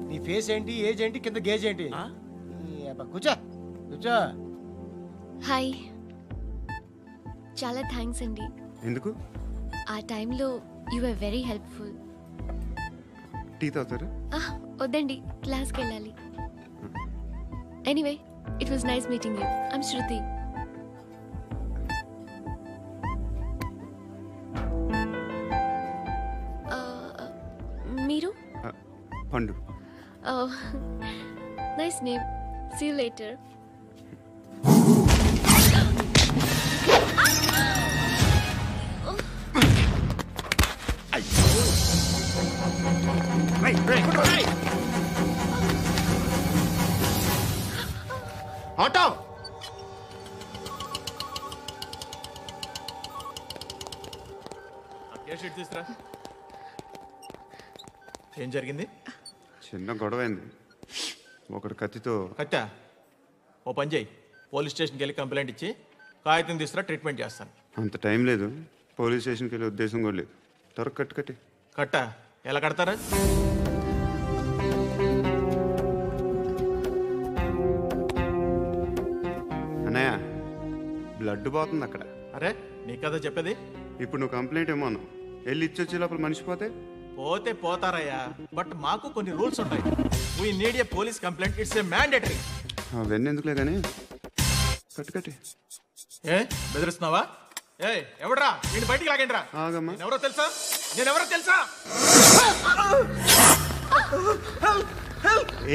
నీ ఫేస్ ఏంటి, ఏజ్ ఏంటి, కింద గేజ్ ఏంటి? కూర్చో కూర్చో. హాయ్, చాలా థ్యాంక్స్ అండి. ఎందుకు? ఆ టైంలో you are very helpful. Tea తాగుతారా? వద్దండి, క్లాస్కి వెళ్ళాలి. Anyway, it was nice meeting you. I'm Shruti. మీరు? Pandu. Nice name. See you later. Auto తీసుకురా. ఏం జరిగింది? చిన్న గొడవ అయింది. ఒకటి కత్తితో. కట్టా? ఓ పని చేయి, పోలీస్ స్టేషన్కి వెళ్ళి కంప్లైంట్ ఇచ్చి కాగితం తీసుకురా, ట్రీట్మెంట్ చేస్తాను. అంత టైం లేదు. పోలీస్ స్టేషన్కి వెళ్ళే ఉద్దేశం కూడా లేదు. త్వరగా కట్టి. కట్టా? ఎలా కడతారా? అన్నయ్య, బ్లడ్ పోతుంది అక్కడ. అరే, నీ కదా చెప్పేది. ఇప్పుడు నువ్వు కంప్లైంట్ ఏమో అన్నావు. వెళ్ళి ఇచ్చొచ్చే లోపల మనిషి పోతే పోతారయ్యా, బట్ మాకు కొన్ని రూల్స్ ఉంటాయి. We need a police complaint. It's a mandatory. అవన్నీ ఎందుకులే కానీ కట్టి. ఏ బెదిరిస్తున్నావా? ఏ ఎవడ్రా నేను బయటికి లాగండిరా. ఆగమ్మా. నేనెవరో తెలుసా?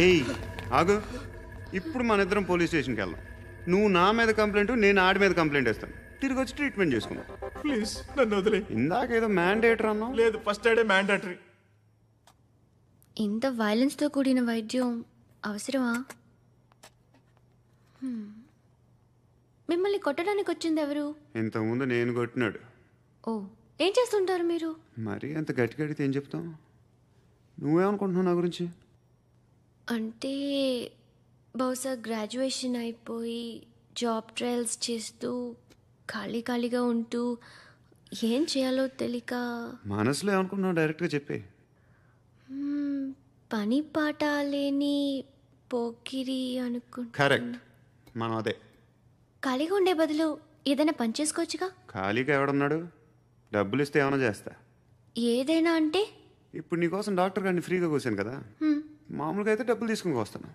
ఏయ్ ఆగు. ఇప్పుడు మన ఇద్దరం పోలీస్ స్టేషన్కి వెళ్దాం. నువ్వు నా మీద కంప్లైంట్, నేను ఆడి మీద కంప్లైంట్ వేస్తాను. తిరిగి వచ్చి ట్రీట్మెంట్ చేసుకుందాం. ప్లీజ్ నన్ను వదిలే. ఇందాకేదో మ్యాండేటరీ అన్నావు. లేదు, ఫస్ట్ ఎయిడే మ్యాండేటరీ. ఇంత వైలెన్స్తో కూడిన వైద్యం అవసరమా? మిమ్మల్ని కొట్టడానికి వచ్చింది ఎవరు? ఇంతకుముందు నేను కొట్టినాడు. ఓ, ఏం చేస్తుంటారు మీరు? మరి అంత గట్టిగా అడిగితే ఏం చెప్తాం? నువ్వేమనుకుంటున్నావు నా గురించి? అంటే బహుశా గ్రాడ్యుయేషన్ అయిపోయి జాబ్ ట్రయల్స్ చేస్తూ ఖాళీగా ఉంటూ ఏం చేయాలో తెలియక. మనసులో ఏమనుకుంటున్నావు డైరెక్ట్గా చెప్పే. పని పాట లేని పోకిరి అనుకుంటా. కరెక్ట్, మనం అదే. ఖాళీగా ఉండే బదులు ఏదైనా పని చేసుకోవచ్చుగా. ఖాళీగా ఎవడున్నాడు? డబ్బులు ఇస్తే ఏమైనా చేస్తా. ఏదైనా అంటే? ఇప్పుడు నీకోసం డాక్టర్ గారిని ఫ్రీగా కూర్చాను కదా. మామూలుగా అయితే డబ్బులు తీసుకుని వస్తాను.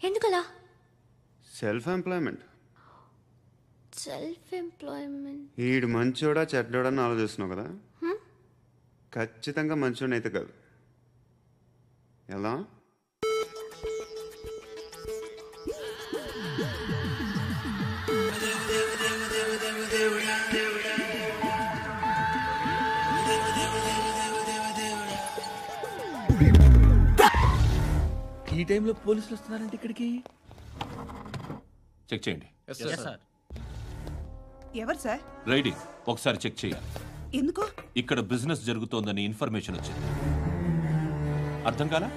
ఎందుకలా? Self employment. ఈడు మంచోడా చెడ్డోడా అని ఆలోచిస్తున్నావు కదా. ఖచ్చితంగా మంచోడని అయితే కాదు. ఎలా? ఈ టైంలో పోలీసులు వస్తున్నారంటే ఇక్కడికి. చెక్ చేయండి. ఎవరు సార్? రైడింగ్ ఒకసారి చెక్ చేయాలి. ఎందుకు? ఇక్కడ బిజినెస్ జరుగుతోందని ఇన్ఫర్మేషన్ వచ్చింది. అర్థం కాలా?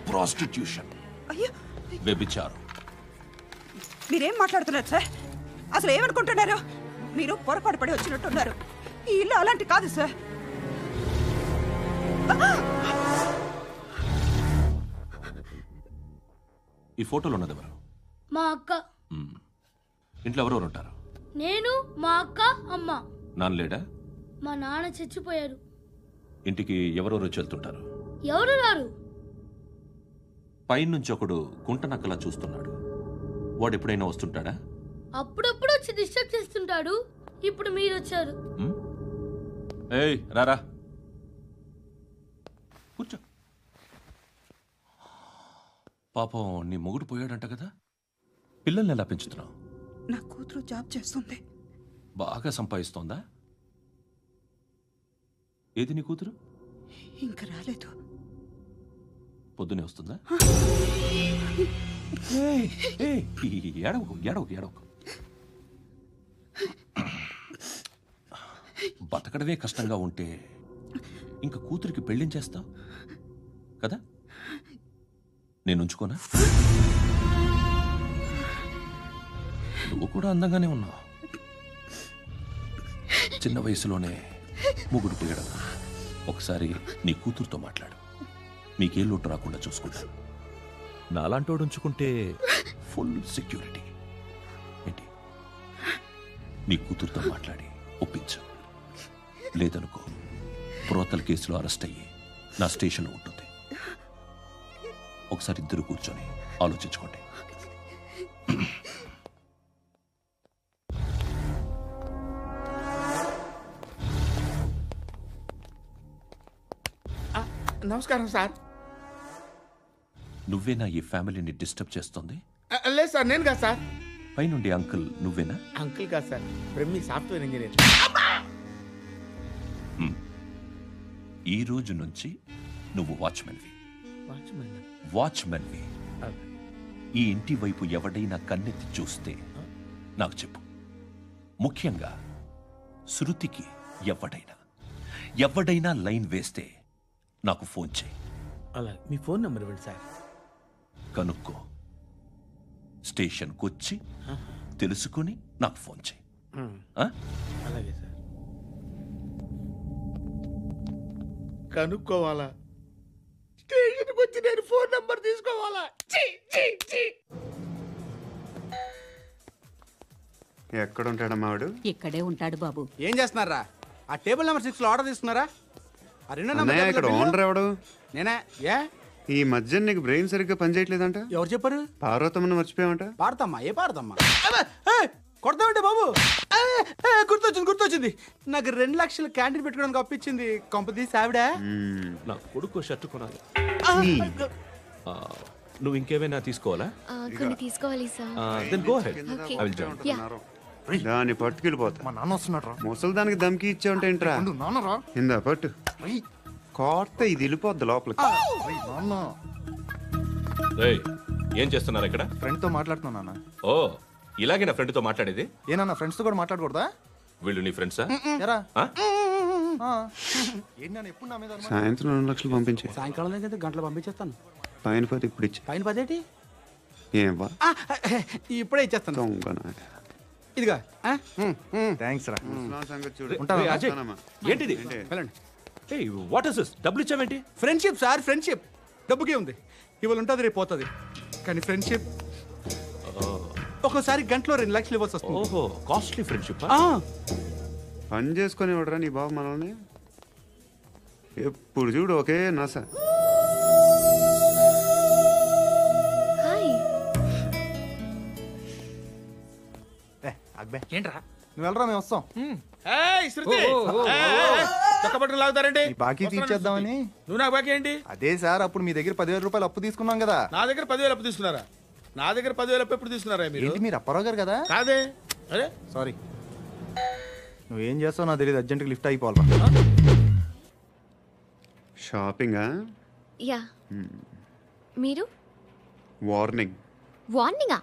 ప్రాస్టిట్యూషన్, వ్యభిచారం. మీరేం మాట్లాడుతున్నారు సార్? అసలు ఏమనుకుంటున్నారు? మీరు పొరపాటు పడి వచ్చినట్టున్నారు. ఈ ఇల్లు అలాంటి కాదు సార్. ఈ ఫోటోలో ఉన్నది ఎవరు? మా అక్క. ఇంట్లో ఎవరెవరు ఉంటారు? నేను, మా అక్క, అమ్మ. నాన్న లేడా? మా నాన్న చచ్చిపోయారు. ఇంటికి ఎవరెవరు వచ్చి వెళ్తుంటారు? ఎవరు రారు. పైనుంచి ఒకడు గుంట నక్కలా చూస్తున్నాడు. వాడు ఎప్పుడైనా వస్తుంటాడా? అప్పుడప్పుడు వచ్చి డిస్టర్బ్ చేస్తుంటాడు. ఇప్పుడు మీరు వచ్చారు. ఏయ్ రారా, కూర్చో. పాపం నీ మొగుడు పోయాడంట కదా. పిల్లల్ని ఎలా పెంచుతున్నావు? నా కూతురు జాబ్ చేస్తుంది. బాగా సంపాదిస్తోందా? ఏది నీ కూతురు? ఇంకా రాలేదు. పొద్దునే వస్తుందా? ఏడవకు. బతకడమే కష్టంగా ఉంటే ఇంకా కూతురికి పెళ్ళించేస్తావు కదా. నేను ఉంచుకోనా? నువ్వు కూడా అందంగానే ఉన్నావు. చిన్న వయసులోనే ముగుడు పోయడం. ఒకసారి నీ కూతురుతో మాట్లాడు, మీకే లోటు రాకుండా చూసుకుంటాను. నాలాంటోడు ఉంచుకుంటే ఫుల్ సెక్యూరిటీ. ఏంటి, నీ కూతురుతో మాట్లాడి ఒప్పించు. లేదనుకో ప్రోతల కేసులో అరెస్ట్ అయ్యి నా స్టేషన్లో ఉంటుంది. ఒకసారి ఇద్దరు కూర్చొని ఆలోచించుకోండి. నమస్కారం సార్. నువ్వేనా ఈ ఫ్యామిలీని డిస్టర్బ్ చేస్తుంది? లేదు సార్, నేను కాదు సార్. పైనుండి అంకుల్ నువ్వేనా? అంకుల్ కాదు సార్, బ్రహ్మి సాఫ్ట్వేర్ ఇంజనీర్. ఈ రోజు నుంచి నువ్వు వాచ్మెన్వి. ఈ ఇంటి వైపు ఎవడైనా కన్నెత్తి చూస్తే నాకు చెప్పు. ముఖ్యంగా శృతికి ఎవడైనా లైన్ వేస్తే నాకు ఫోన్ చేయి. అలా మీ ఫోన్ నెంబర్ ఇవ్వండి సార్. కనుక్కో, స్టేషన్కి వచ్చి తెలుసుకుని నాకు ఫోన్ చేయి. అలాగే సార్. కనుక్కోవాలా? స్టేషన్కి వచ్చి నేను ఫోన్ నెంబర్ తీసుకోవాలా? ఎక్కడ ఉంటాడమ్మా వాడు? ఇక్కడే ఉంటాడు బాబు. ఏం చేస్తున్నారా? ఆ టేబుల్ నెంబర్ 6 లో ఆర్డర్ తీసుకున్నారా? ఆ రెండో అన్నయ్య, ఇక్కడ ఓనర్ ఎవడు? నేనే. ఏ ఈ మధ్య నీకు బ్రెయిన్ సరిగ్గా పనిచేయట్లేదంట. ఎవరు చెప్పారు? పార్వతమ్మను మర్చిపోయామంట. పాడతామ్మా. ఏ పాడతామ్మా? కొడతామంటే బాబు. గుర్తొచ్చింది. నాకు 2 లక్షలు క్యాంటీన్ పెట్టుకోవడానికి అప్పించింది కొంపతీసి ఆవిడ. నా కొడుకు షర్ట్ కొనాలి. నువ్వు ఇంకేమైనా తీసుకోవాలా? కొన్ని తీసుకోవాలి sir. Then go ahead. Okay. I will join. దాన్ని పట్టుకెళ్ళిపోతా. మా నాన్న వస్తున్నాడు. ముసలి దానికి దమ్కి ఇచ్చావంటే ఏంట్రా? నాన్నరా ఇందా పట్టు. కోర్త ఇది వెళ్ళిపోద్ది లోపలికి. నాన్న రేయ్, ఏం చేస్తున్నారు ఇక్కడ? ఫ్రెండ్ తో మాట్లాడుతున్నా నాన్న. ఓ, ఇలాగే నా ఫ్రెండ్తో మాట్లాడేది? ఏనా ఫ్రెండ్స్ తో కూడా మాట్లాడకూడదా? వీళ్ళు నీ ఫ్రెండ్సా? ఎరా ఏంటి నాన్న ఎప్పుడు నా మీద అనుమానం? సాయంత్రం 2 లక్షలు పంపించే. సాయంకాలం దగ్గర గంటలు పంపించేస్తాను. పైన 10 ఇప్పుడు ఇచ్చే. పైన 10 ఏం వా ఇప్పుడే ఇచ్చేస్తాను. దొంగనా. ఇదిగా థ్యాంక్స్ రా. ముసలాం సంగతి చూడు. రేయ్, అజయ్, వస్తానమ్మా. ఏంటిది? వెళ్ళండి. Hey, what is this? డబ్బులు ఇచ్చావేంటి? Friendship sir, friendship. డబ్బుకే ఉంది. ఇవాళ ఉంటుంది, రేపు పోతుంది. కానీ ఫ్రెండ్షిప్ ఒక్కోసారి గంటలో 2 లక్షలు ఇవ్వాల్సి వస్తుంది. ఓహో, కాస్ట్లీ ఫ్రెండ్షిప్. పని చేసుకొని ఇవ్వడరా నీ బాబు మనల్ని? ఎప్పుడు చూడు ఒకే నస. హాయ్. అక్బే ఏంట్రా? నువ్వు వెళ్ళరా, మేము వస్తాం. చక్కబట్టలు లాగుతారండి. ఈ బాకీ తీర్చేద్దామని. నువ్వు నాకు బాకీ ఏంటి? అదే సార్, అప్పుడు మీ దగ్గర 10,000 రూపాయలు అప్పు తీసుకున్నాం కదా. నా దగ్గర 10,000 అప్పు తీసుకున్నారా? నా దగ్గర 10,000 అప్పు ఎప్పుడు తీసుకున్నారా మీరు? ఏంటి మీరు అప్పారావు గారు కదా? కాదే. అరే సారీ. నువ్వేం చేస్తావు నాకు తెలియదు, అర్జెంట్గా లిఫ్ట్ అయిపోవాలి. షాపింగా? యా. మీరు? వార్నింగ్. వార్నింగా?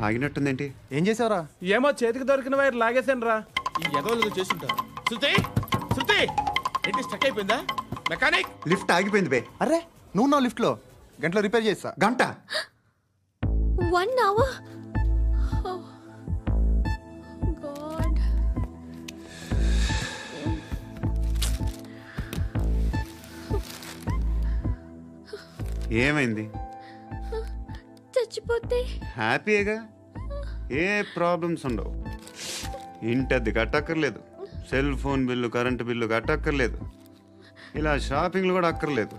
ఆగినట్టుందేంటి? ఏం చేసావురా? ఏమో చేతికి దొరికిన వైర్ లాగేసాను రా. ఈ ఎగవలు చేస్తుంటారు. శృతి, శృతి ఏంటి స్టక్ అయిపోయిందా? మెకానిక్. లిఫ్ట్ ఆగిపోయింది బే. అరే నువ్వు నా లిఫ్ట్ లో గంటలో రిపేర్ చేస్తా. గంట? 1 hour? Oh. God. ఏమైంది? చచ్చిపోతే? హ్యాపీగా, ఏ ప్రాబ్లమ్స్ ఉండవు. ఇంటద్ది కట్టక్కర్లేదు, cell phone bill, current bill కట్టక్కర్లేదు, ఇలా షాపింగ్లు కూడా అక్కర్లేదు.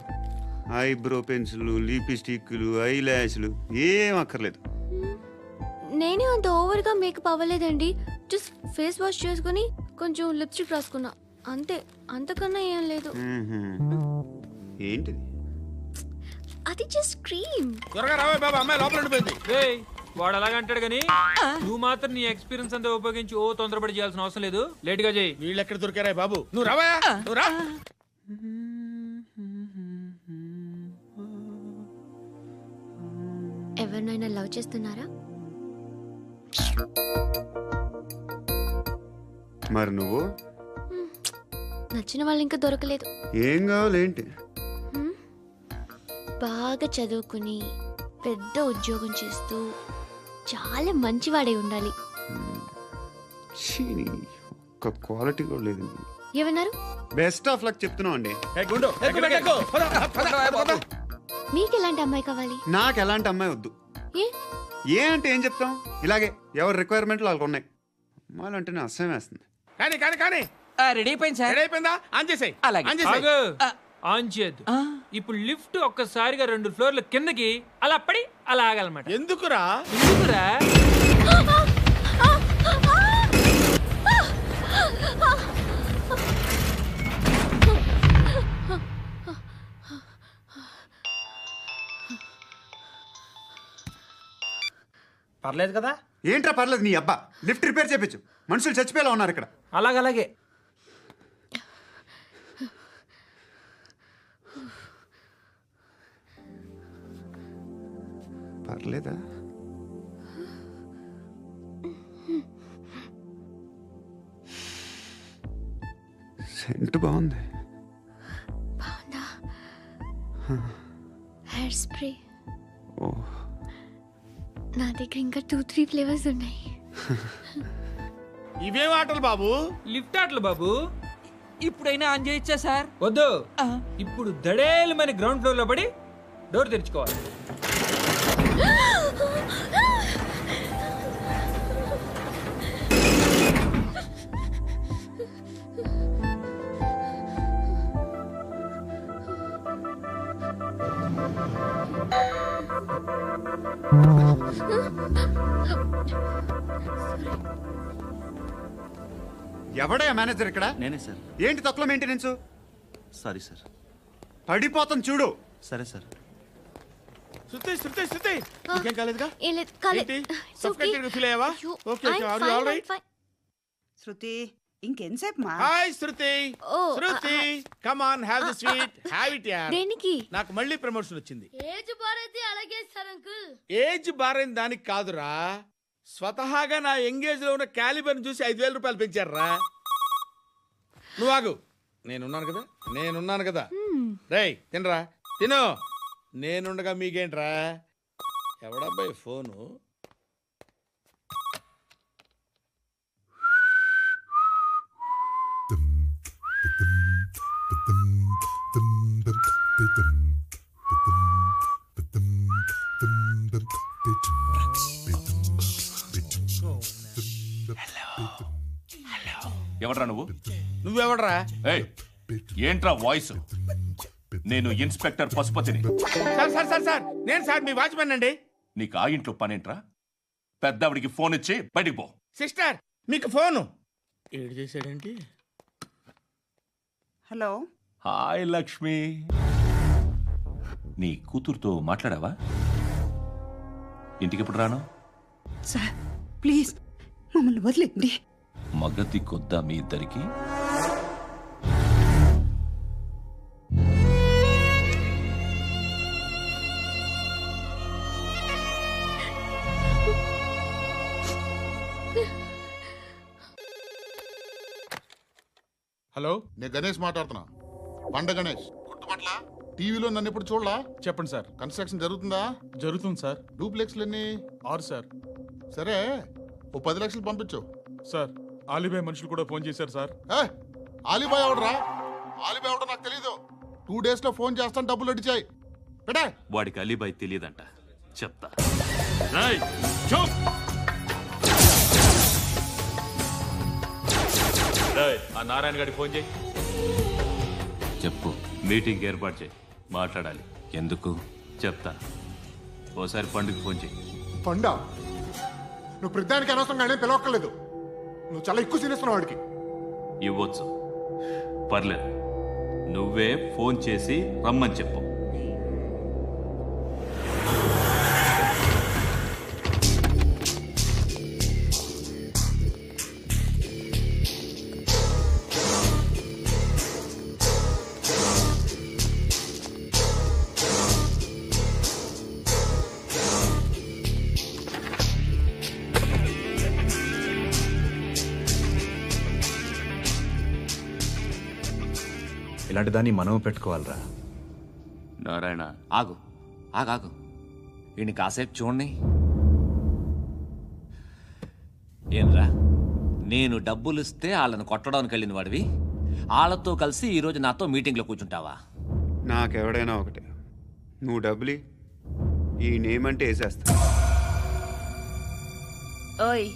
ఐబ్రో పెన్సిల్, లిప్స్టిక్లు, ఐ ల్యాష్లు ఏం అక్కర్లేదు. నేనే అంత ఓవర్గా మేకప్ అవ్వలేదండి. జస్ట్ ఫేస్ వాష్ చేసుకుని కొంచెం లిప్స్టిక్ రాసుకున్నా అంతే. అంతకన్నా ఏం లేదు. ఏంటిది? అది జస్ట్ క్రీమ్. త్వరగా రావే బాబా, అమ్మాయి లోపల ఉండిపోయింది. వాడు అలాగంటాడు కానీ నువ్వు మాత్రం నీ ఎక్స్పీరియన్స్ అంతా ఉపయోగించి తొందరపడి చేయాల్సిన అవసరం లేదు. లేట్ గా చేయి. వీళ్ళు ఎక్కడ దొరికారా బాబు? నువ్వు రావా, నువ్వు రా. ఎవరినైనా లవ్ చేస్తున్నారా? మరి నువ్వు? నచ్చిన వాళ్ళు ఇంకా దొరకలేదు. ఏం కావాలేంటి? బాగా చదువుకుని పెద్ద ఉద్యోగం చేస్తూ చాలా మంచివాడే ఉండాలి. ఛీ, ఒక్క క్వాలిటీ కూడా లేదు. ఏమన్నారు? బెస్ట్ ఆఫ్ లక్ చెప్తున్నావు అండి. గుండు ఎక్కు, బెట్ట ఎక్కు. పద, పద, పద, పద. మీకు ఎలాంటి అమ్మాయి కావాలి? నాకు ఎలాంటి అమ్మాయి వద్దు. ఏ అంటే ఏం చెప్తాం, ఇలాగే ఎవరి రిక్వైర్మెంట్లు వాళ్ళకు ఉన్నాయి. అమ్మాయిలు అంటేనే అసహ్యం వేస్తుంది. కానీ కానీ కానీ రెడీ అయిపోయింది సార్. రెడీ అయిపోయిందా? ఆన్ చేసేయ్. అలాగే. ఆన్ చేసేయ్. ఆగు. ఆన్ చేయద్దు. ఇప్పుడు లిఫ్ట్ ఒక్కసారిగా 2 ఫ్లోర్ల కిందకి అలా పడి అలా ఆగాలన్నమాట. ఎందుకురా? ఎందుకురా? పర్లేదు కదా? ఏంట్రా పర్లేదు నీ అబ్బా. లిఫ్ట్ రిపేర్ చేయించు, మనుషులు చచ్చిపోయేలా ఉన్నారు ఇక్కడ. అలాగే. పర్లేదా? సెంట్ బాగుంది. బాగుందా? Hair spray. ఓ, నా దగ్గర ఇంకా 2-3 ఫ్లేవర్స్ ఉన్నాయి. ఇవేం ఆటలు బాబు? లిఫ్ట్ ఆటలు బాబు. ఇప్పుడైనా ఆన్ చేయొచ్చా సార్? వద్దు. ఇప్పుడు దడేలమని గ్రౌండ్ ఫ్లోర్ లో పడి డోర్ తెరుచుకోవాలి. ఎవడయ్యా మేనేజర్ ఇక్కడ? నేనే సార్. ఏంటి తక్కువ మెయింటెనెన్స్? Sorry sir. పడిపోతాం చూడు. సరే సార్. శృతి శృతి శృతి ఇంకేం కాలేదుగా? ఏం లేదు, కాలేదు. ఏంటి? It's okay. Suffocated గా feel అయ్యావా? అయ్యో, Okay, okay. I'm Are you fine, all I'm right? fine. శృతి ఇంకెంతసేపు మా? Hi Shruti. Oh, Shruti come on, have the sweet, have it యార్. దేనికి? నాకు మళ్ళీ ప్రమోషన్ వచ్చింది. ఏజ్ బారైతే అలాగే సార్ అంకుల్. ఏజ్ బారైన దానికి కాదురా, స్వతహాగా నా ఎంగేజ్ లో ఉన్న క్యాలిబర్ చూసి 5,000 రూపాయలు పెంచారా. నువ్వు ఆగు, నేనున్నాను కదా. రేయ్ తినరా, తిను. నేనుండగా మీకేంట్రా? ఎవడబ్బాయి ఫోను? ఎవడ్రా నువ్వు? నువ్వెవడరా? ఏయ్, ఏంట్రా వాయిస్? నేను ఇన్స్పెక్టర్ పశుపతిని. సార్ నేను సార్ మీ వాచ్మెన్ అండి. నీకు ఆ ఇంట్లో పనేంట్రా? పెద్దవిడికి ఫోన్ ఇచ్చి బయటికి పో. సిస్టర్ మీకు ఫోను. ఏడు చేశాడేంటి? హలో. హాయ్ లక్ష్మి, నీ కూతురుతో మాట్లాడావా? ఇంటికి ఎప్పుడు రాను? సార్ ప్లీజ్ మమ్మల్ని వదిలేండి. మగతి కొద్దా మీ ఇద్దరికి? హలో, నేను గణేష్ మాట్లాడుతున్నా. బండ గణేష్ గుర్తుపట్ల? టీవీలో నన్ను ఎప్పుడు చూడలా? చెప్పండి సార్. కన్స్ట్రక్షన్ జరుగుతుందా? జరుగుతుంది సార్. డూప్లెక్స్లు ఎన్ని? 6 సార్. సరే, ఓ 10 లక్షలు పంపించు. సార్, ఆలిబాయ్ మనుషులు కూడా ఫోన్ చేశారు సార్. ఆలిబాయ్ ఎవడరా? ఆలిబాయ్ ఎవడో నాకు తెలీదు. 2 days లో ఫోన్ చేస్తాను, డబ్బులు అడిచాయి. పెట్టే. వాడికి అలీబాయ్ తెలియదంట, చెప్తా. ఆ నారాయణ గారికి ఫోన్ చేయి. చెప్పు, మీటింగ్ ఏర్పాటు చేయి, మాట్లాడాలి. ఎందుకు చెప్తా. ఓసారి పండుగ ఫోన్ చేయి. పండా, నువ్వు ప్రతిదానికి అనవసరంగానే పిలవక్కర్లేదు. నువ్వు చాలా ఎక్కువ సీనిస్తున్నావు వాడికి. ఇవ్వచ్చు, పర్లేదు. నువ్వే ఫోన్ చేసి రమ్మని చెప్పు. ఇలాంటి దాన్ని మనం పెట్టుకోవాలరా. నారాయణ, ఆగు ఆగాగు, వీడిని కాసేపు చూడండి. ఏంరా, నేను డబ్బులు ఇస్తే వాళ్ళని కొట్టడానికి వెళ్ళిన వాడివి వాళ్ళతో కలిసి ఈరోజు నాతో మీటింగ్లో కూర్చుంటావా? నాకెవడైనా ఒకటే, నువ్వు డబ్బులి ఈ నేమ్ అంటే వేసేస్తా. ఓయ్,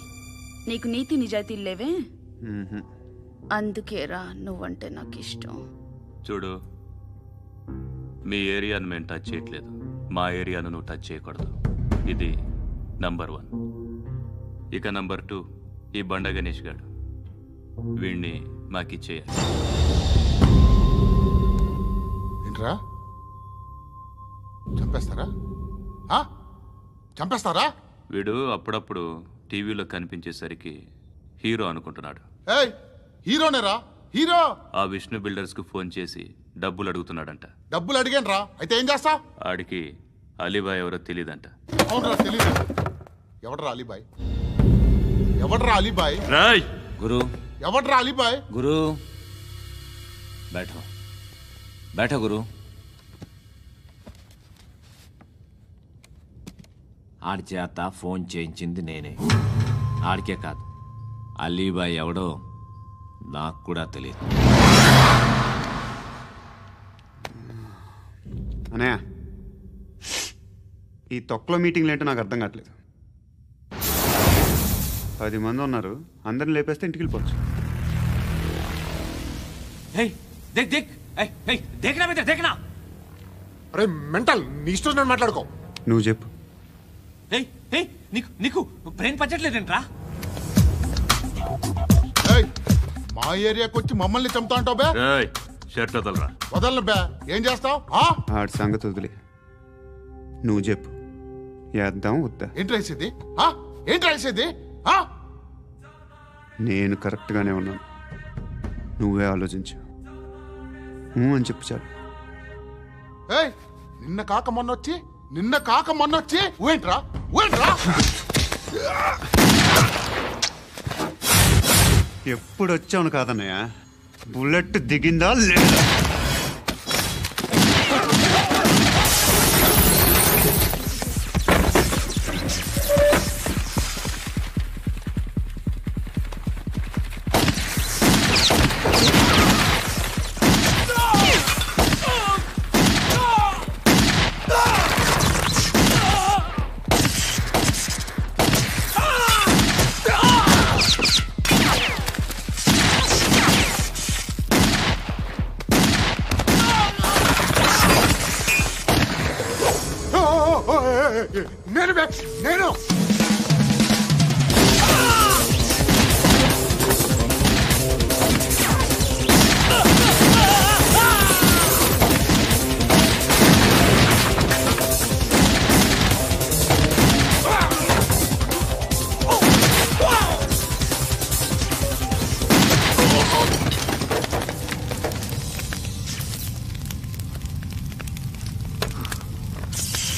నీకు నీతి నిజాయితీలు లేవే? మ్మ్హ్మ్. అందుకేరా నువ్వంటే నాకు ఇష్టం. చూడు, మీ ఏరియాను మేము టచ్ చేయట్లేదు, మా ఏరియాను నువ్వు టచ్ చేయకూడదు. ఇది నంబర్ 1. ఇక నంబర్ 2, ఈ బండ గణేష్ గాడు, వీణ్ణి మాకిచ్చేయాలి. ఏంట్రా, చంపేస్తారా? చంపేస్తారా? వీడు అప్పుడప్పుడు టీవీలో కనిపించేసరికి హీరో అనుకుంటున్నాడు. ఏయ్, హీరోనేరా, హీరో. ఆ విష్ణు బిల్డర్స్ కు ఫోన్ చేసి డబ్బులు అడుగుతున్నాడంట. డబ్బులు అడిగాను రా, అయితే ఏం చేస్తా? ఆడికి అలీబాయ్ ఎవరో తెలియదంట. అవునరా, తెలీదు. ఎవడరా అలీబాయ్? ఎవడరా అలీబాయ్? రాయ్ గురు, ఎవడరా అలీబాయ్? గురు బైఠో బైఠో గురు. ఆడి చేత ఫోన్ చేయించింది నేనే. ఆడికే కాదు, అలీబాయ్ ఎవడో నాకు కూడా తెలియదు. అనయ్య, ఈ తొక్కలో మీటింగ్లు ఏంటో నాకు అర్థం కావట్లేదు. 10 మంది ఉన్నారు, అందరిని లేపేస్తే ఇంటికి వెళ్ళిపోవచ్చు. అరే మెంటల్, నీ ఇష్టం నేను మాట్లాడుకో. నువ్వు చెప్పు. నీకు బ్రెయిన్ పచ్చట్లేదంట్రా? మా ఏరియాకి వచ్చి మమ్మల్ని చంపుతా అంటావు బే? షర్ట్ వదలరా. వదలను బే. ఏం చేస్తావు? ఆడి సంగతి వదిలే, నువ్వు చెప్పు. వేద్దాం వద్దా? ఏంటి రాసేది? ఏంటి రాసేది? నేను కరెక్ట్గానే ఉన్నాను, నువ్వే ఆలోచించు. అని చెప్పు చాలు. నిన్న కాక మొన్నొచ్చి ఊయంట్రా. ఎప్పుడు వచ్చావును కాదన్నయ్య, బుల్లెట్ దిగిందా లేదా? నేను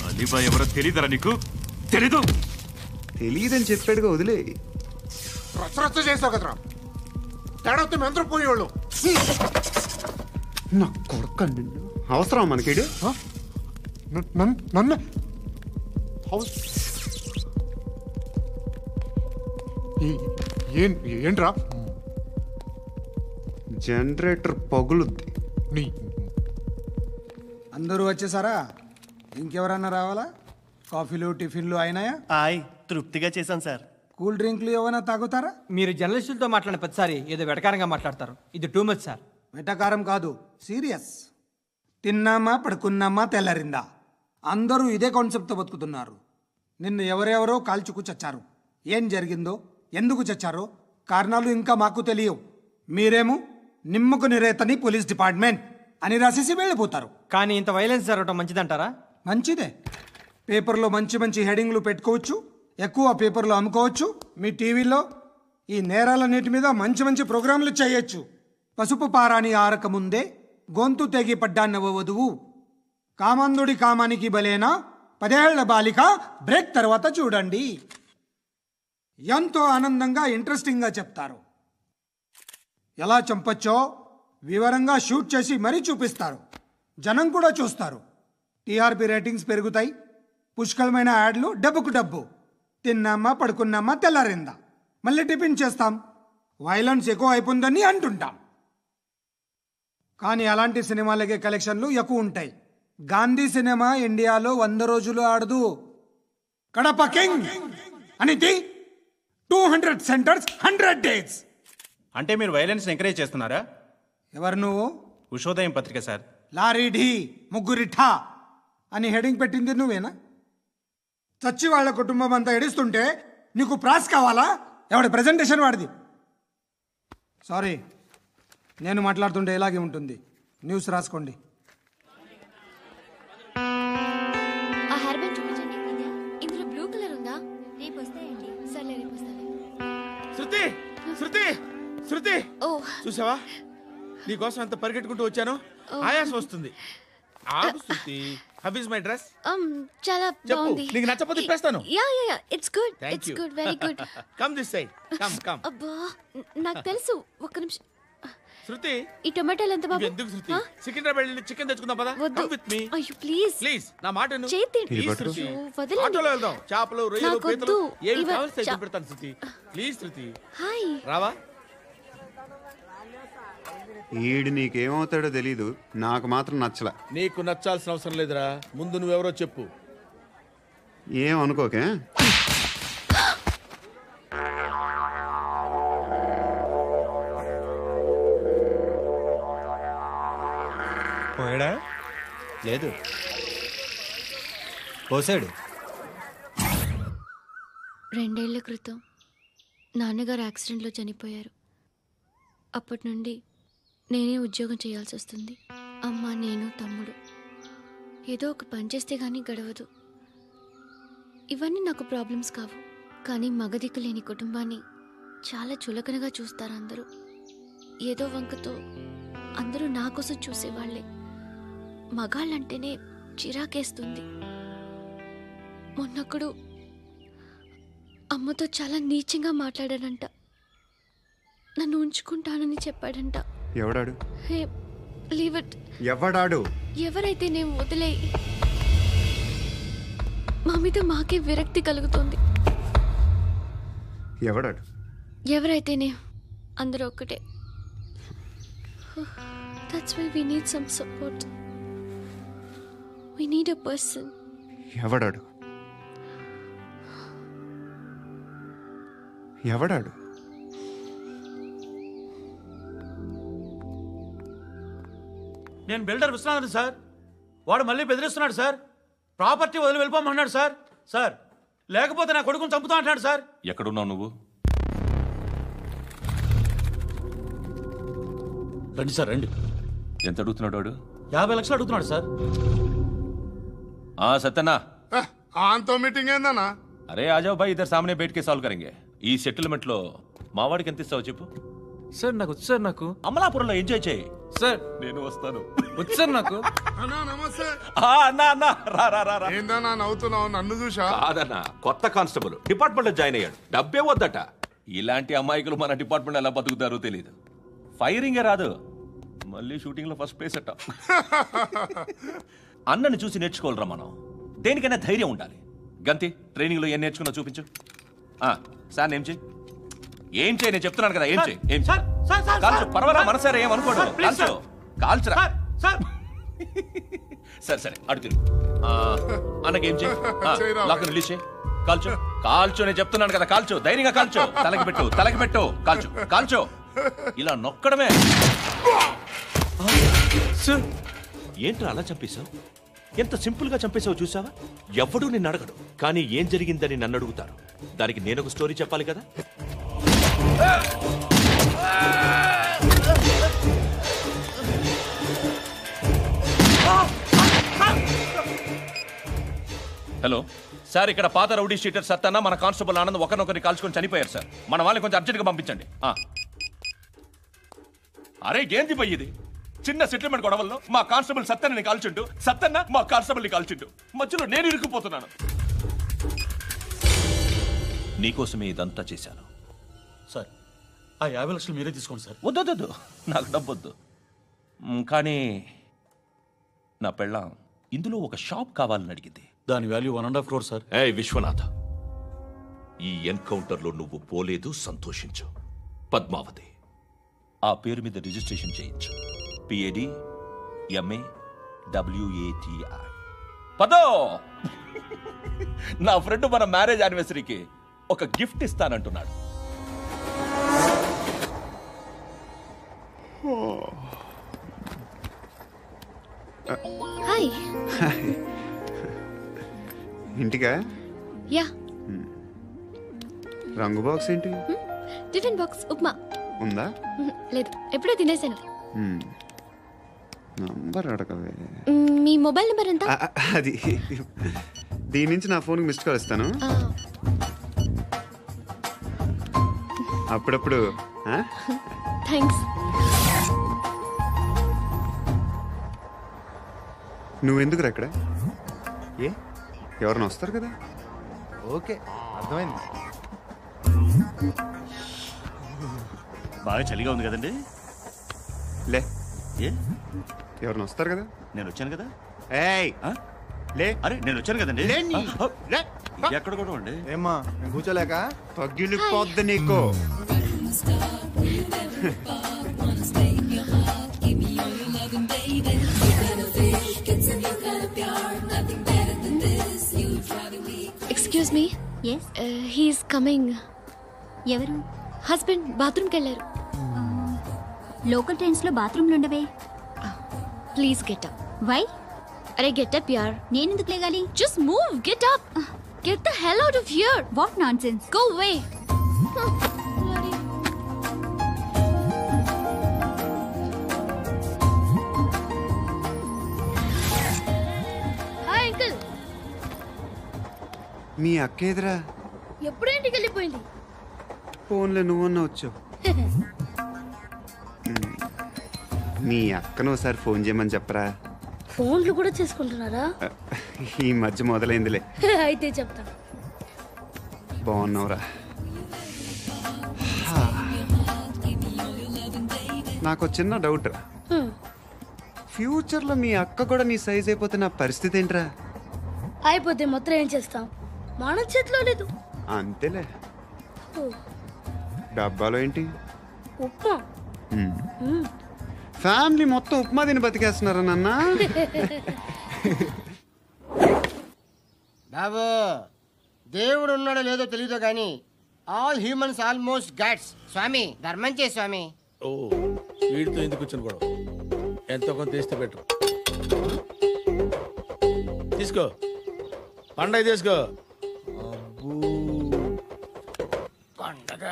అలీబాయ్ ఎవరో తెలీదరా నీకు? తెలీదని చెప్పాడుగా, వదిలే. రచ్చ చేసావు కదరా, తేడా వస్తే మెంతరం పోయేవాళ్ళు. నా కొడుక, నిన్ను అవసరం మనకిడు. నన్ను ఏంట్రా? జనరేటర్ పగులుద్ది. అందరూ వచ్చేసారా? ఇంకెవరన్నా రావాలా? కాఫీలు టిఫిన్లు అయినాయా? తృప్తిగా చేశాను సార్. కూల్ డ్రింక్లు ఏమైనా తాగుతారా? మీరు జర్నలిస్టులతో మాట్లాడిన ప్రతిసారి ఏదో వెటకారంగా మాట్లాడతారు. ఇది టూ మచ్ సార్. వెటకారం కాదు, సీరియస్. తిన్నామా పడుకున్నామా తెల్లరిందా, అందరూ ఇదే కాన్సెప్ట్తో బతుకుతున్నారు. నిన్ను ఎవరెవరో కాల్చుకు చచ్చారు. ఏం జరిగిందో, ఎందుకు చచ్చారో కారణాలు ఇంకా మాకు తెలియవు. మీరేమో నిమ్మకు నిరేతని పోలీస్ డిపార్ట్మెంట్ అని రాసేసి వెళ్ళిపోతారు. కానీ ఇంత వైలెన్స్ జరగడం మంచిదంటారా? మంచిదే. పేపర్లో మంచి మంచి హెడింగ్లు పెట్టుకోవచ్చు, ఎక్కువ పేపర్లు అమ్ముకోవచ్చు. మీ టీవీలో ఈ నేరాలన్నిటి మీద మంచి మంచి ప్రోగ్రాంలు చేయొచ్చు. పసుపు పారాని ఆరక ముందే గొంతు తెగి పడ్డాన్నవ వధువు, కామందుడి కామానికి బలేనా 10 ఏళ్ల బాలిక బ్రేక్ తర్వాత చూడండి. ఎంతో ఆనందంగా ఇంట్రెస్టింగ్గా చెప్తారు. ఎలా చంపచ్చో వివరంగా షూట్ చేసి మరీ చూపిస్తారు. జనం కూడా చూస్తారు. టీఆర్పీ రేటింగ్స్ పెరుగుతాయి. పుష్కలమైన యాడ్లు, డబ్బుకు డబ్బు. తిన్నామా పడుకున్నామా తెల్లారిందా, మళ్ళీ టిఫిన్ చేస్తాం, వైలెన్స్ ఎక్కువ అయిపోయిందని అంటుంటాం. కానీ అలాంటి సినిమాలకే కలెక్షన్లు ఎక్కువ ఉంటాయి. గాంధీ సినిమా ఇండియాలో 100 రోజులు ఆడదు. కడప కింగ్ అనేది 200 సెంటర్స్ 100 డేస్. అంటే మీరు వైలెన్స్ ఎంకరేజ్ చేస్తున్నారా? ఎవరు నువ్వు? ఉషోదయం పత్రిక సార్. లారీ ఢీ ముగ్గురి ఠా అని హెడింగ్ పెట్టింది నువ్వేనా? చచ్చి వాళ్ళ కుటుంబం అంతా ఎడుస్తుంటే నీకు ప్రాస్ కావాలా? ఎవడి ప్రెజెంటేషన్ వాడిది. సారీ, నేను మాట్లాడుతుంటే ఇలాగే ఉంటుంది. న్యూస్ రాసుకోండి. ఆ హెయిర్ బ్యాండ్ చూపించండి. ఇందులో బ్లూ కలర్ ఉందా? రేపు వస్తాయండి. సర్లే, రేపు వస్తాలే. శృతి శృతి శృతి, ఓ చూసావా నీకోసం ఎంత పరిగెట్టుకుంటూ వచ్చాను. ఆయాసం వస్తుంది. ఆగు Shruti. How is my dress? చాలా చెప్పు, బాగుంది. నీకు నచ్చకపోతే తిప్పేస్తాను. Ya ya ya, it's good. Thank it's you. Good, very good. Come this side. Come come. అబ్బా, నాకు తెలుసు. ఒక్క నిమిషం. శృతి, ఈ టొమాటోలు ఎంత బాబు? ఎందుకు శృతి? సికింద్రాబాద్ వెళ్ళి చికెన్ తెచ్చుకుందాం పదా. Come with me. అయ్యో ప్లీజ్ ప్లీజ్ నా మాట విను. చేతి ప్లీజ్ శృతి. వదలండి. ఆటోలో వెళ్దాం. చేపలు, రొయ్యలు, నాకు పీతలు వద్దు. ఏమి ఇవ- కావాలి సైకిల్ పెడతాను శృతి. Please Shruti. హాయ్. రావా? ఈడు నీకేమవుతాడో తెలీదు, నాకు మాత్రం నచ్చలా. నీకు నచ్చాల్సిన అవసరం లేదురా. ముందు నువ్వెవరో చెప్పు. ఏం అనుకోకే. పోయాడా? లేదు, పోసాడు. 2 ఏళ్ల క్రితం నాన్నగారు యాక్సిడెంట్లో చనిపోయారు. అప్పటి నుండి నేనే ఉద్యోగం చేయాల్సి వస్తుంది. అమ్మ, నేను, తమ్ముడు ఏదో ఒక పని చేస్తే కానీ గడవదు. ఇవన్నీ నాకు ప్రాబ్లమ్స్ కావు, కానీ మగదిక్కు లేని కుటుంబాన్ని చాలా చులకనగా చూస్తారు అందరూ. ఏదో వంకతో అందరూ నా కోసం చూసేవాళ్లే. మగాళ్ళంటేనే చిరాకేస్తుంది. మొన్నప్పుడు అమ్మతో చాలా నీచంగా మాట్లాడాడంట. నన్ను ఉంచుకుంటానని చెప్పాడంట. ఎవడాడు? హే, లీవ్ ఇట్. ఎవడాడు? ఎవరైతే నేను వదిలే. మా మీద మాకే విరక్తి కలుగుతుంది. ఎవడాడు? ఎవరైతేనే అందరూ ఒక్కటే. That's why we need some support. We need a person. ఎవడాడు? ఎవడాడు? నేను బిల్డర్ విశ్వనాథన్ సార్. వాడు మళ్ళీ బెదిరిస్తున్నాడు సార్. ప్రాపర్టీ వదిలి వెళ్ళిపోమన్నాడు సార్. సార్, లేకపోతే నా కొడుకుని చంపుతా అంటున్నాడు సార్. ఎక్కడున్నావు నువ్వు? రండి సార్, రండి. ఎంత అడుగుతున్నాడు వాడు? 50 లక్షలు అడుగుతున్నాడు సార్. సత్యన్నా, ఆంతో మీటింగ్ ఏందన్నా? అరే ఆజావ్ భాయ్, ఇద్దరు సామనే బయటకే సాల్వ్ కరెంగే. ఈ సెటిల్మెంట్ లో మావాడికి ఎంత ఇస్తావు చెప్పు. సార్ నాకు వచ్చు సార్. నాకు అమలాపురంలో ఎంజాయ్ చేయి సార్. నేను వస్తాను. వచ్చు సార్ నాకు. అన్నా నమస్తే. అన్నా అన్నా, రా రా రా. ఏందన్నా నవ్వుతున్నావు? నన్ను చూసా? కాదన్నా, కొత్త కానిస్టేబుల్ డిపార్ట్మెంట్ లో జాయిన్ అయ్యాడు. డబ్బే వద్దట. ఇలాంటి అమాయకులు మన డిపార్ట్మెంట్ ఎలా బతుకుతారో తెలియదు. ఫైరింగే రాదు, మళ్ళీ షూటింగ్ లో ఫస్ట్ ప్లేస్ అట్ట. అన్నని చూసి నేర్చుకోవాలరా మనం. దేనికైనా ధైర్యం ఉండాలి. గంతి, ట్రైనింగ్ లో ఏం నేర్చుకున్నా చూపించు. సార్ ఏం చేయి, ఏం చేయి, నేను చెప్తున్నాను కదా. ఏం చేయి, ఏం చేయి. కాల్చు, పర్వాలా, మనసారా ఏం అనుకోడు. కాల్చు, కాల్చురా. సరే సరే, అడు తిరుగు. అన్నకేం చేయి, లాక్ రిలీజ్ చేయి. కాల్చు, కాల్చు, నేను చెప్తున్నాను కదా. కాల్చు, ధైర్యంగా కాల్చు. తలకి పెట్టు, తలకి పెట్టు. కాల్చు, కాల్చు. ఇలా నొక్కడమే. ఏంట్రా అలా చంపేశావు? ఎంత సింపుల్ గా చంపేశావు చూసావా? ఎవడూ నిన్ను అడగడు, కానీ ఏం జరిగిందని నన్ను అడుగుతారు. దానికి నేను ఒక స్టోరీ చెప్పాలి కదా. హలో సార్, ఇక్కడ పాత రౌడీ షీటర్ సత్తన్న, మన కానిస్టేబుల్ ఆనంద్ ఒకరినొకరిని కాల్చుకొని చనిపోయారు సార్. మన వాళ్ళని కొంచెం అర్జెంట్గా పంపించండి. అరే ఏంది పోయి ఇది? చిన్న సెటిల్మెంట్ గొడవల్లో మా కానిస్టేబుల్ సత్తన్నని కాల్చుంటూ, సత్తన్న మా కానిస్టేబుల్ని కాల్చుంటూ, మధ్యలో నేను ఇరుక్కుపోతున్నాను. నీకోసమే ఇదంతా చేశాను సార్. ఆ 50 లక్షలు మీరే తీసుకోండి సార్. వద్దొద్దు, నాకు డబ్బొద్దు. కానీ నా పెళ్ళాం ఇందులో ఒక షాప్ కావాలని అడిగింది. దాని వాల్యూ 1.5 crore సార్. విశ్వనాథ్, ఈ ఎన్కౌంటర్లో నువ్వు పోలేదు, సంతోషించు. పద్మావతి. ఆ పేరు మీద రిజిస్ట్రేషన్ చేయించు. PAD MA WATI. పదో, నా ఫ్రెండ్ మన మ్యారేజ్ యానివర్సరీకి ఒక గిఫ్ట్ ఇస్తానంటున్నాడు. హాయ్. ఇంటికా? యా. రంగు బాక్స్ ఏంటి? Tiffin box upma. ఉందా? లేదు, ఎప్పుడో తినేసాను. నంబర్ అడగవే. మీ మొబైల్ నెంబర్ ఎంత? అది దీని నుంచి నా ఫోన్కి మిస్డ్ కాల్ ఇస్తాను. అప్పుడప్పుడు. థ్యాంక్స్. నువ్వెందుకురా ఇక్కడ? ఏ ఎవరైనా వస్తారు కదా. ఓకే, అర్థమైంది. బాగా చలిగా ఉంది కదండి. లే, ఏ ఎవరైనా వస్తారు కదా. నేను వచ్చాను కదా. ఏయ్ లే. అరే నేను వచ్చాను కదండి. ఎక్కడ కూడా ఉండి ఏమ్మా నేను కూర్చోలేక పగిలిపోద్ది నీకు. Excuse me. Yes, he's coming. ఎవరు? హస్బెండ్ బాత్రూమ్కి వెళ్ళారు. లోకల్ ట్రైన్స్ లో బాత్రూమ్లు ఉండవే. Please get up. వై? అరే గెట్ అప్ యార్. నేనెందుకు లేగాలి? Just move, get up. Get the hell out of here. What nonsense. Go away. Hi uncle. మీ అక్క ఎదురా? ఎప్పుడు ఇంటికి వెళ్ళిపోయింది. ఫోన్లో నువ్వన్నా వచ్చావు. మీ అక్కను ఒకసారి ఫోన్ చేయమని చెప్పరా. ఫోన్లు కూడా చేసుకుంటున్నారా? ఈ మధ్య మొదలైందిలే. అయితే చెప్తా. బాగున్నావురా. నాకు చిన్న డౌట్ రా. ఫ్యూచర్లో మీ అక్క కూడా నీ సైజ్ అయిపోతే నా పరిస్థితి ఏంట్రా? అయిపోతే మొత్తం ఏం చేస్తాం, మన చేతిలో లేదు. అంతేలే. డబ్బాలో ఏంటి? ఉప్మా. ఫ్యామిలీ మొత్తం ఉప్మా తిని బతికేస్తున్నారా నాన్న? బాబు, దేవుడు ఉన్నాడో లేదో తెలియదు కానీ ఆల్ హ్యూమన్స్ ఆల్మోస్ట్ గాడ్స్. స్వామి ధర్మం చే స్వామి. ఓ, వీడితో ఎందుకు కూర్చొని కూడా ఎంతో కొంత తీస్తే పెట్టు. తీసుకో, పండగ తీసుకో. పండగ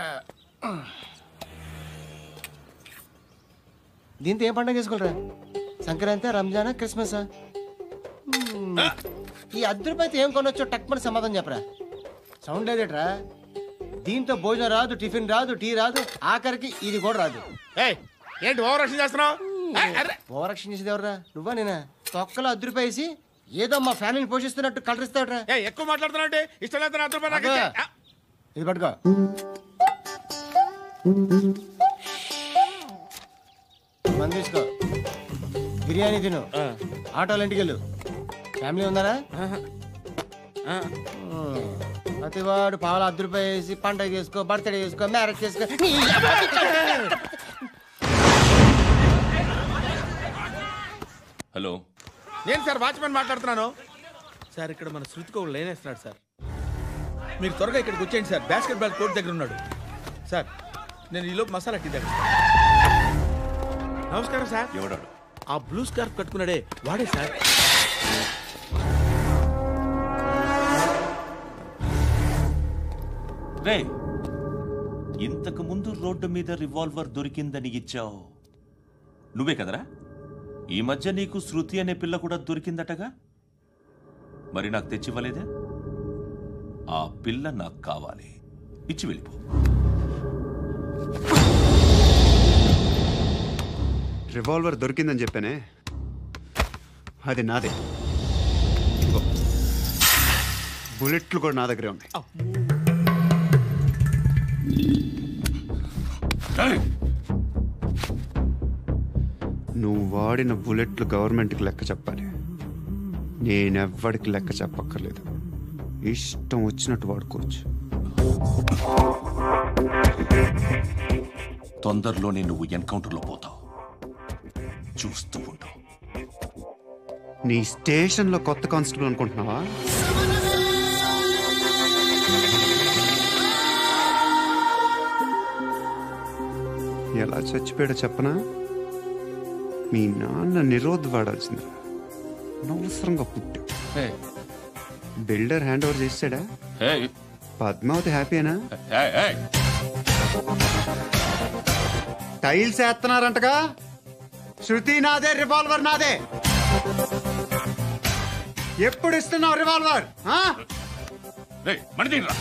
దీంతో ఏం పండగ చేసుకోలేరా? సంక్రాంతి, రంజానా, క్రిస్మసా? ఈ ₹10 ఏం కొనొచ్చో టక్మని సమాధానం చెప్పరా. సౌండ్ లేదేట్రా? దీంతో భోజనం రాదు, టిఫిన్ రాదు, టీ రాదు, ఆఖరికి ఇది కూడా రాదు. ఏంటి ఓవర్ రక్షణ చేస్తున్నావు? ఓవర్ రక్షణ చేసేది ఎవరా? నువ్వా నేనా? తొక్కలో ₹10 వేసి ఏదో మా ఫ్యామిలీని పోషిస్తున్నట్టు కలరిస్తాడ్రా. ఎక్కువ మాట్లాడుతున్నావు. ఇష్టం లేదు. ఇది పట్టుకో. మంది తీసుకో, బిర్యానీ తిను, ఆటోలు ఇంటికి వెళ్ళు. ఫ్యామిలీ ఉన్నారా? ప్రతివాడు పావులు ₹10 వేసి పండగ చేసుకో, బర్త్డే చేసుకో, మ్యారేజ్ చేసుకో. హలో, నేను సార్ వాచ్మెన్ మాట్లాడుతున్నాను. సార్ ఇక్కడ మన శృతికి ఒక లైన్ వేస్తున్నాడు సార్. మీరు త్వరగా ఇక్కడికి వచ్చేయండి సార్. బాస్కెట్ బాల్ కోర్ట్ దగ్గర ఉన్నాడు సార్. నేను ఈలోపు మసాలా టీ దగ్గర. నమస్కారం సార్. ఎవడాడు? ఆ బ్లూ స్కార్ఫ్ కట్టుకున్నాడే వాడే సార్. రే, ఇంతకు ముందు రోడ్డు మీద రివాల్వర్ దొరికిందని ఇచ్చావు నువ్వే కదరా? ఈ మధ్య నీకు శృతి అనే పిల్ల కూడా దొరికిందటగా? మరి నాకు తెచ్చివ్వలేదే? ఆ పిల్ల నాకు కావాలి, ఇచ్చి వెళ్ళిపో. రివాల్వర్ దొరికిందని చెప్పానే, అది నాదే. బుల్లెట్లు కూడా నా దగ్గరే ఉన్నాయి. నువ్వు వాడిన బుల్లెట్లు గవర్నమెంట్కి లెక్క చెప్పాలి. నేనెవ్వడికి లెక్క చెప్పక్కర్లేదు. ఇష్టం వచ్చినట్టు వాడుకోవచ్చు. తొందరలోనే నువ్వు ఎన్కౌంటర్లో పోతావు. చూస్తూ ఉండు. నీ స్టేషన్లో కొత్త కానిస్టేబుల్ అనుకుంటున్నావా? ఎలా చచ్చిపోయాడో చెప్పనా? మీ నాన్న నిరోధ్ వాడాల్సింది. అనవసరంగా పుట్టావు. బిల్డర్ హ్యాండ్ ఓవర్ చేసాడా? పద్మావతి హ్యాపీనా? టైల్స్ వేస్తున్నారంటగా? శృతి నాదే, రివాల్వర్ నాదే. ఎప్పుడు ఇస్తున్నావు రివాల్వర్? మణిదీన్ రా.